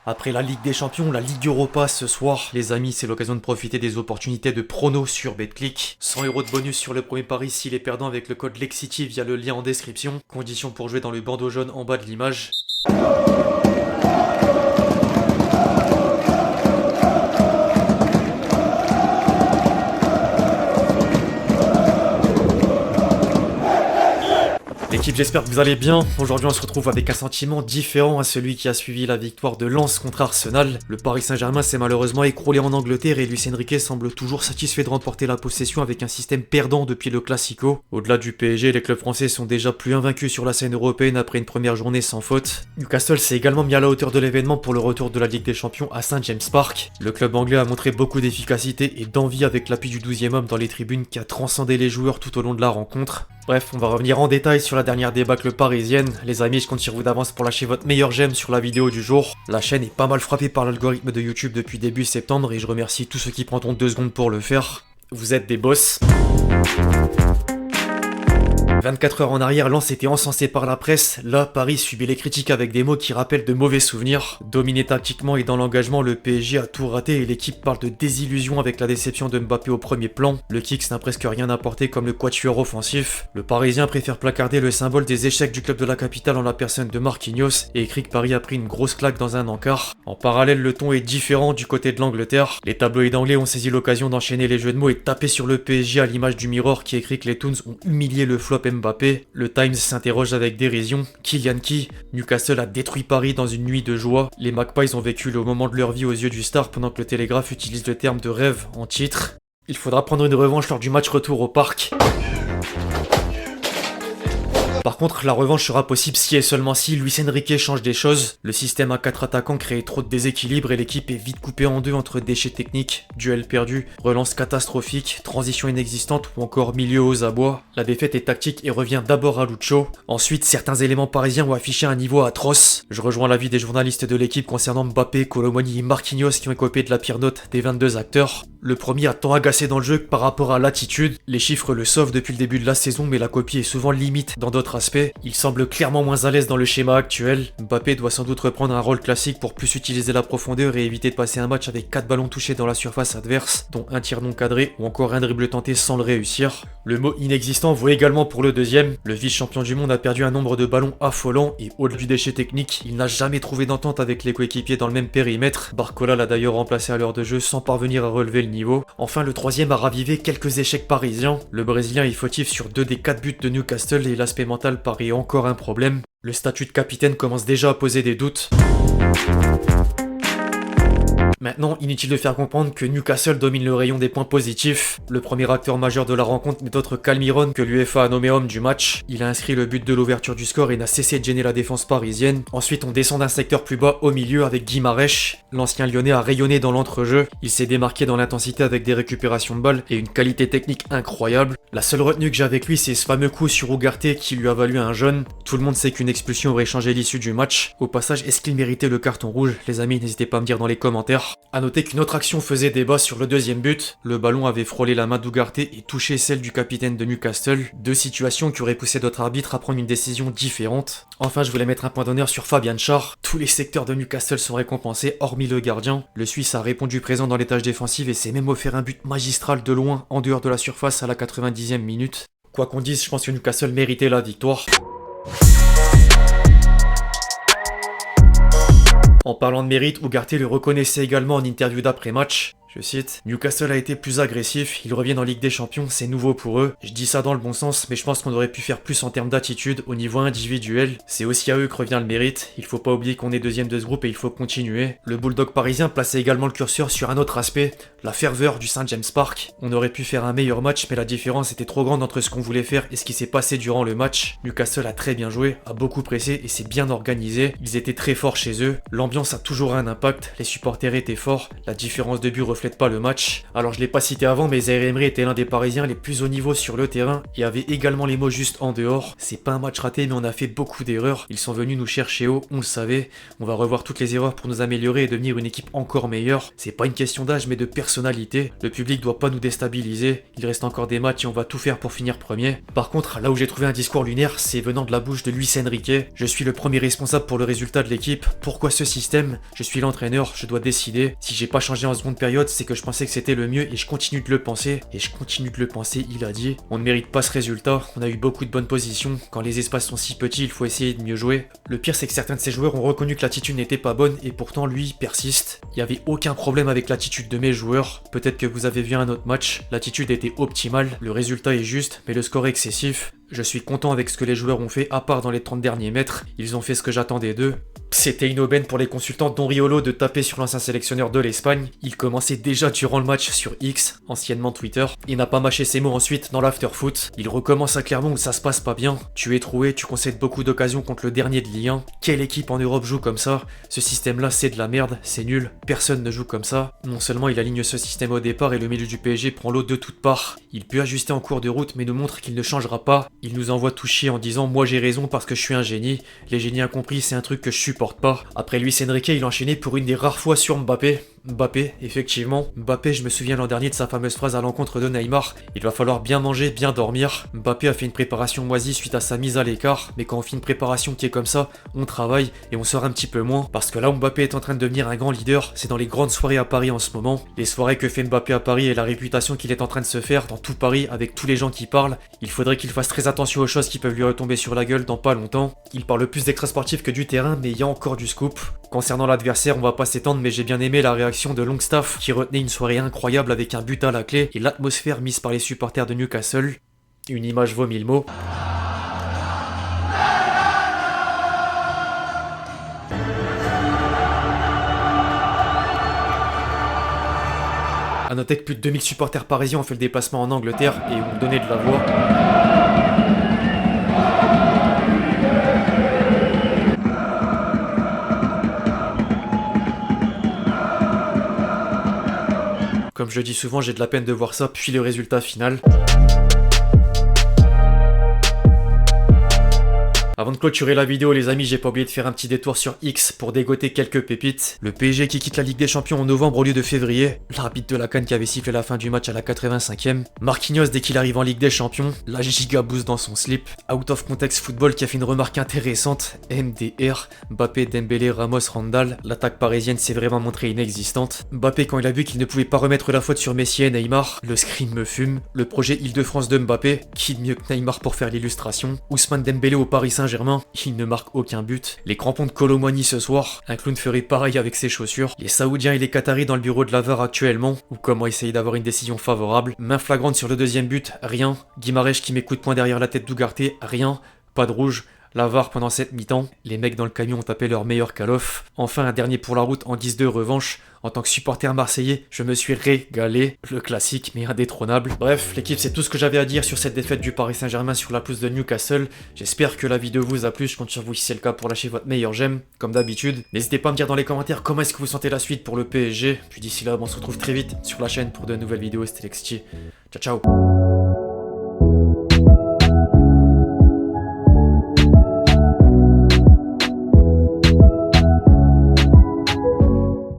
Après la Ligue des Champions, la Ligue Europa ce soir, les amis, c'est l'occasion de profiter des opportunités de pronos sur BetClick. 100 € de bonus sur le premier pari s'il est perdant avec le code LEXCITY via le lien en description. Conditions pour jouer dans le bandeau jaune en bas de l'image. L'équipe, j'espère que vous allez bien. Aujourd'hui, on se retrouve avec un sentiment différent à celui qui a suivi la victoire de Lens contre Arsenal. Le Paris Saint-Germain s'est malheureusement écroulé en Angleterre et Luis Enrique semble toujours satisfait de remporter la possession avec un système perdant depuis le Classico. Au-delà du PSG, les clubs français sont déjà plus invaincus sur la scène européenne après une première journée sans faute. Newcastle s'est également mis à la hauteur de l'événement pour le retour de la Ligue des Champions à St James Park. Le club anglais a montré beaucoup d'efficacité et d'envie avec l'appui du 12e homme dans les tribunes qui a transcendé les joueurs tout au long de la rencontre. Bref, on va revenir en détail sur la dernière débâcle parisienne. Les amis, je compte sur vous d'avance pour lâcher votre meilleur j'aime sur la vidéo du jour. La chaîne est pas mal frappée par l'algorithme de YouTube depuis début septembre et je remercie tous ceux qui prendront 2 secondes pour le faire. Vous êtes des boss. 24 heures en arrière, Lens était encensé par la presse. Là, Paris subit les critiques avec des mots qui rappellent de mauvais souvenirs. Dominé tactiquement et dans l'engagement, le PSG a tout raté et l'équipe parle de désillusion avec la déception de Mbappé au premier plan. Le Kicks n'a presque rien apporté comme le quatuor offensif. Le Parisien préfère placarder le symbole des échecs du club de la capitale en la personne de Marquinhos et écrit que Paris a pris une grosse claque dans un encart. En parallèle, le ton est différent du côté de l'Angleterre. Les tabloïds anglais ont saisi l'occasion d'enchaîner les jeux de mots et taper sur le PSG à l'image du Mirror qui écrit que les Toons ont humilié le flop Mbappé. Le Times s'interroge avec dérision. Kylian qui Newcastle a détruit Paris dans une nuit de joie. Les Magpies ont vécu le moment de leur vie aux yeux du Star pendant que le Télégraphe utilise le terme de rêve en titre. Il faudra prendre une revanche lors du match retour au parc. Par contre, la revanche sera possible si et seulement si Luis Enrique change des choses. Le système à 4 attaquants crée trop de déséquilibre et l'équipe est vite coupée en deux entre déchets techniques, duels perdus, relance catastrophique, transition inexistante ou encore milieu aux abois. La défaite est tactique et revient d'abord à Lucho. Ensuite, certains éléments parisiens ont affiché un niveau atroce. Je rejoins l'avis des journalistes de l'équipe concernant Mbappé, Colomani et Marquinhos qui ont écopé de la pire note des 22 acteurs. Le premier a tant agacé dans le jeu que par rapport à l'attitude. Les chiffres le sauvent depuis le début de la saison, mais la copie est souvent limite dans d'autres aspects. Il semble clairement moins à l'aise dans le schéma actuel. Mbappé doit sans doute reprendre un rôle classique pour plus utiliser la profondeur et éviter de passer un match avec 4 ballons touchés dans la surface adverse, dont un tir non cadré ou encore un dribble tenté sans le réussir. Le mot inexistant vaut également pour le deuxième. Le vice-champion du monde a perdu un nombre de ballons affolant et au-delà du déchet technique, il n'a jamais trouvé d'entente avec les coéquipiers dans le même périmètre. Barcola l'a d'ailleurs remplacé à l'heure de jeu sans parvenir à relever le niveau. Enfin, le troisième a ravivé quelques échecs parisiens. Le Brésilien est fautif sur 2 des 4 buts de Newcastle et l'aspect mental paraît encore un problème. Le statut de capitaine commence déjà à poser des doutes. Maintenant, inutile de faire comprendre que Newcastle domine le rayon des points positifs. Le premier acteur majeur de la rencontre n'est autre qu'Almiron que l'UEFA a nommé homme du match. Il a inscrit le but de l'ouverture du score et n'a cessé de gêner la défense parisienne. Ensuite, on descend d'un secteur plus bas au milieu avec Guimarães. L'ancien lyonnais a rayonné dans l'entrejeu. Il s'est démarqué dans l'intensité avec des récupérations de balles et une qualité technique incroyable. La seule retenue que j'ai avec lui, c'est ce fameux coup sur Ugarte qui lui a valu un jaune. Tout le monde sait qu'une expulsion aurait changé l'issue du match. Au passage, est-ce qu'il méritait le carton rouge? Les amis, n'hésitez pas à me dire dans les commentaires. A noter qu'une autre action faisait débat sur le deuxième but. Le ballon avait frôlé la main d'Ugarte et touché celle du capitaine de Newcastle. 2 situations qui auraient poussé d'autres arbitres à prendre une décision différente. Enfin, je voulais mettre un point d'honneur sur Fabian Schär. Tous les secteurs de Newcastle sont récompensés, hormis le gardien. Le Suisse a répondu présent dans les tâches défensives et s'est même offert un but magistral de loin, en dehors de la surface à la 90e minute. Quoi qu'on dise, je pense que Newcastle méritait la victoire. En parlant de mérite, Ugarte le reconnaissait également en interview d'après-match. Je cite, Newcastle a été plus agressif, ils reviennent en Ligue des Champions, c'est nouveau pour eux. Je dis ça dans le bon sens, mais je pense qu'on aurait pu faire plus en termes d'attitude au niveau individuel. C'est aussi à eux que revient le mérite. Il faut pas oublier qu'on est deuxième de ce groupe et il faut continuer. Le Bulldog parisien plaçait également le curseur sur un autre aspect, la ferveur du St James Park. On aurait pu faire un meilleur match, mais la différence était trop grande entre ce qu'on voulait faire et ce qui s'est passé durant le match. Newcastle a très bien joué, a beaucoup pressé et s'est bien organisé. Ils étaient très forts chez eux. L'ambiance a toujours un impact, les supporters étaient forts. La différence de but reflète reflète pas le match. Alors je l'ai pas cité avant, mais Zaïre Emery était l'un des Parisiens les plus haut niveau sur le terrain et avait également les mots justes en dehors. C'est pas un match raté, mais on a fait beaucoup d'erreurs. Ils sont venus nous chercher haut, on le savait. On va revoir toutes les erreurs pour nous améliorer et devenir une équipe encore meilleure. C'est pas une question d'âge, mais de personnalité. Le public doit pas nous déstabiliser. Il reste encore des matchs et on va tout faire pour finir premier. Par contre, là où j'ai trouvé un discours lunaire, c'est venant de la bouche de Luis Enrique. Je suis le premier responsable pour le résultat de l'équipe. Pourquoi ce système? Je suis l'entraîneur, je dois décider. Si j'ai pas changé en seconde période, c'est que je pensais que c'était le mieux et je continue de le penser. Et je continue de le penser, il a dit. On ne mérite pas ce résultat. On a eu beaucoup de bonnes positions. Quand les espaces sont si petits, il faut essayer de mieux jouer. Le pire, c'est que certains de ces joueurs ont reconnu que l'attitude n'était pas bonne et pourtant lui persiste. Il n'y avait aucun problème avec l'attitude de mes joueurs. Peut-être que vous avez vu un autre match. L'attitude était optimale. Le résultat est juste, mais le score est excessif. Je suis content avec ce que les joueurs ont fait, à part dans les 30 derniers mètres. Ils ont fait ce que j'attendais d'eux. C'était une aubaine pour les consultants Don Riolo de taper sur l'ancien sélectionneur de l'Espagne. Il commençait déjà durant le match sur X, anciennement Twitter. Il n'a pas mâché ses mots ensuite dans l'afterfoot. Il recommence à Clermont où ça se passe pas bien. Tu es troué, tu concèdes beaucoup d'occasions contre le dernier de Ligue 1. Quelle équipe en Europe joue comme ça? Ce système-là, c'est de la merde, c'est nul. Personne ne joue comme ça. Non seulement il aligne ce système au départ et le milieu du PSG prend l'eau de toutes parts. Il peut ajuster en cours de route mais nous montre qu'il ne changera pas. Il nous envoie tout chier en disant « Moi j'ai raison parce que je suis un génie. Les génies incompris, c'est un truc que je supporte pas. » Après Luis Enrique, il a enchaîné pour une des rares fois sur Mbappé. Mbappé, effectivement. Mbappé, je me souviens l'an dernier de sa fameuse phrase à l'encontre de Neymar. Il va falloir bien manger, bien dormir. Mbappé a fait une préparation moisie suite à sa mise à l'écart. Mais quand on fait une préparation qui est comme ça, on travaille et on sort un petit peu moins. Parce que là où Mbappé est en train de devenir un grand leader, c'est dans les grandes soirées à Paris en ce moment. Les soirées que fait Mbappé à Paris et la réputation qu'il est en train de se faire dans tout Paris avec tous les gens qui parlent. Il faudrait qu'il fasse très attention aux choses qui peuvent lui retomber sur la gueule dans pas longtemps. Il parle plus d'extra-sportif que du terrain, mais il y a encore du scoop. Concernant l'adversaire, on va pas s'étendre, mais j'ai bien aimé la réaction de Longstaff qui retenait une soirée incroyable avec un but à la clé et l'atmosphère mise par les supporters de Newcastle. Une image vaut 1000 mots. A noter que plus de 2000 supporters parisiens ont fait le déplacement en Angleterre et ont donné de la voix. Comme je dis souvent, j'ai de la peine de voir ça, puis le résultat final. Avant de clôturer la vidéo les amis, j'ai pas oublié de faire un petit détour sur X pour dégoter quelques pépites. Le PSG qui quitte la Ligue des Champions en novembre au lieu de février. L'arbitre de la CAN qui avait sifflé la fin du match à la 85e. Marquinhos dès qu'il arrive en Ligue des Champions. La giga boost dans son slip. Out of context football qui a fait une remarque intéressante. MDR. Mbappé, Dembélé, Ramos, Randall. L'attaque parisienne s'est vraiment montrée inexistante. Mbappé quand il a vu qu'il ne pouvait pas remettre la faute sur Messi et Neymar. Le screen me fume. Le projet Île-de-France de Mbappé. Qui de mieux que Neymar pour faire l'illustration. Ousmane Dembélé au Paris Saint-Germain. Il ne marque aucun but. Les crampons de Kolo Muani ce soir, un clown ferait pareil avec ses chaussures. Les Saoudiens et les Qataris dans le bureau de la VAR actuellement, ou comment essayer d'avoir une décision favorable. Main flagrante sur le deuxième but, rien. Guimarães qui met coup de poing derrière la tête d'Ugarte, rien. Pas de rouge. La VAR pendant cette mi-temps, les mecs dans le camion ont tapé leur meilleur call-off. Enfin un dernier pour la route en guise de revanche. En tant que supporter marseillais, je me suis régalé. Le classique mais indétrônable. Bref, l'équipe c'est tout ce que j'avais à dire sur cette défaite du Paris Saint-Germain sur la pelouse de Newcastle. J'espère que la vidéo vous a plu, je compte sur vous si c'est le cas pour lâcher votre meilleur j'aime, comme d'habitude. N'hésitez pas à me dire dans les commentaires comment est-ce que vous sentez la suite pour le PSG. Puis d'ici là, on se retrouve très vite sur la chaîne pour de nouvelles vidéos, c'était Lexti. Ciao ciao.